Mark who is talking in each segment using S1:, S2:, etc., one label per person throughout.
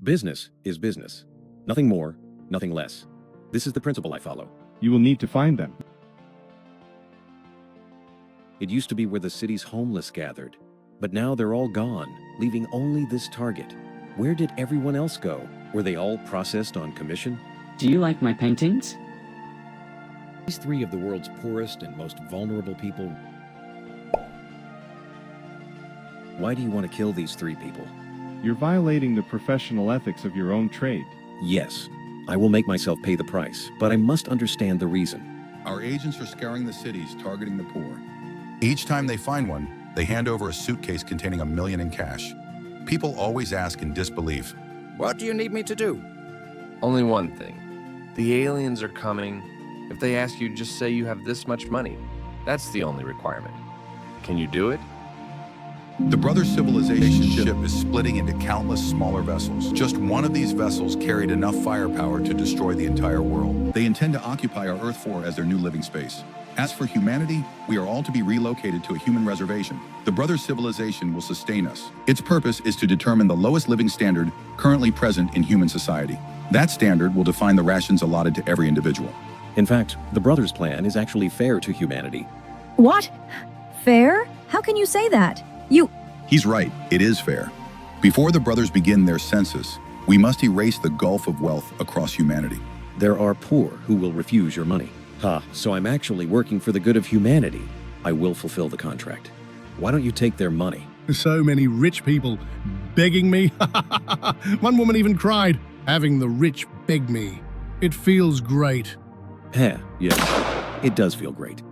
S1: Business is business. Nothing more, nothing less. This is the principle I follow.
S2: You will need to find them.
S1: It used to be where the city's homeless gathered, but now they're all gone, leaving only this target. Where did everyone else go? Were they all processed on commission?
S3: Do you like my paintings?
S1: These three of the world's poorest and most vulnerable people. Why do you want to kill these three people?
S2: You're violating the professional ethics of your own trade.
S1: Yes, I will make myself pay the price, but I must understand the reason.
S4: Our agents are scouring the cities, targeting the poor. Each time they find one, they hand over a suitcase containing $1 million in cash. People always ask in disbelief,
S5: "What do you need me to do?"
S6: Only one thing. The aliens are coming. If they ask you, just say you have this much money. That's the only requirement. Can you do it?
S4: the brother civilization ship is splitting into countless smaller vessels. Just one of these vessels carried enough firepower to destroy the entire world. They intend to occupy our Earth 4 as their new living space. As for humanity, we are all to be relocated to a human reservation. The brother civilization will sustain us. Its purpose is to determine the lowest living standard currently present in human society. That standard will define the rations allotted to every individual.
S1: In fact, the brothers' plan is actually fair to humanity.
S7: What? Fair? How can you say that?
S4: He's right, it is fair. Before the brothers begin their census, we must erase the gulf of wealth across humanity.
S1: There are poor who will refuse your money. So I'm actually working for the good of humanity. I will fulfill the contract. Why don't you take their money?
S8: So many rich people begging me. One woman even cried, having the rich beg me. It feels great.
S1: Yes, it does feel great.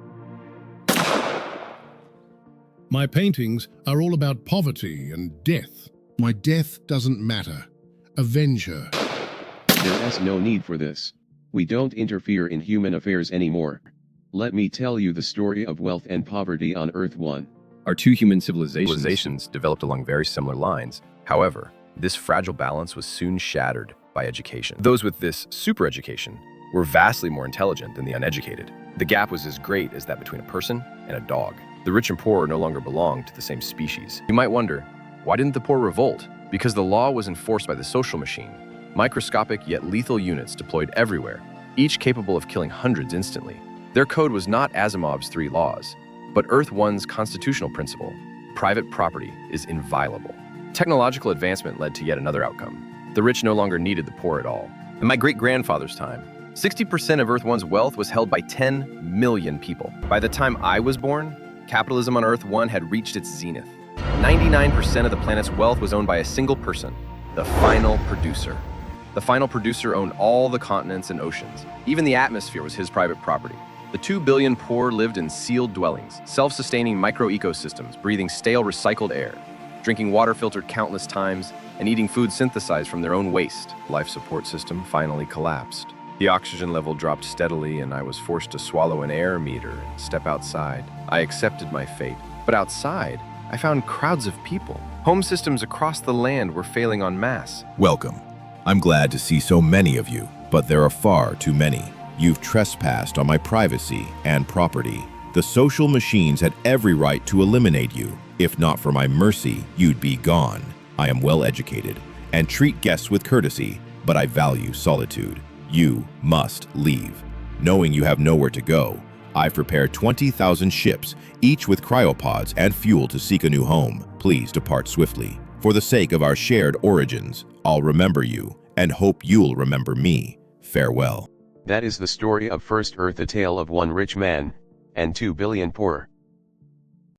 S8: My paintings are all about poverty and death. My death doesn't matter. Avenge her.
S9: There is no need for this. We don't interfere in human affairs anymore. Let me tell you the story of wealth and poverty on Earth 1.
S10: Our two human civilizations
S6: Civilizations developed along very similar lines. However, this fragile balance was soon shattered by education. Those with this super education were vastly more intelligent than the uneducated. The gap was as great as that between a person and a dog. The rich and poor no longer belonged to the same species. You might wonder, why didn't the poor revolt? Because the law was enforced by the social machine. Microscopic yet lethal units deployed everywhere, each capable of killing hundreds instantly. Their code was not Asimov's 3 laws, but Earth 1's constitutional principle: private property is inviolable. Technological advancement led to yet another outcome. The rich no longer needed the poor at all. In my great-grandfather's time, 60% of Earth 1's wealth was held by 10 million people. By the time I was born, capitalism on Earth 1 had reached its zenith. 99% of the planet's wealth was owned by a single person, the final producer. The final producer owned all the continents and oceans. Even the atmosphere was his private property. The 2 billion poor lived in sealed dwellings, self-sustaining micro-ecosystems, breathing stale recycled air, drinking water filtered countless times, and eating food synthesized from their own waste. Life support system finally collapsed. The oxygen level dropped steadily, and I was forced to swallow an air meter and step outside. I accepted my fate. But outside, I found crowds of people. Home systems across the land were failing en masse.
S11: Welcome. I'm glad to see so many of you, but there are far too many. You've trespassed on my privacy and property. The social machines had every right to eliminate you. If not for my mercy, you'd be gone. I am well educated and treat guests with courtesy, but I value solitude. You must leave. Knowing you have nowhere to go, I've prepared 20,000 ships, each with cryopods and fuel to seek a new home. Please depart swiftly. For the sake of our shared origins, I'll remember you and hope you'll remember me. Farewell.
S9: That is the story of First Earth, a tale of one rich man and 2 billion poor.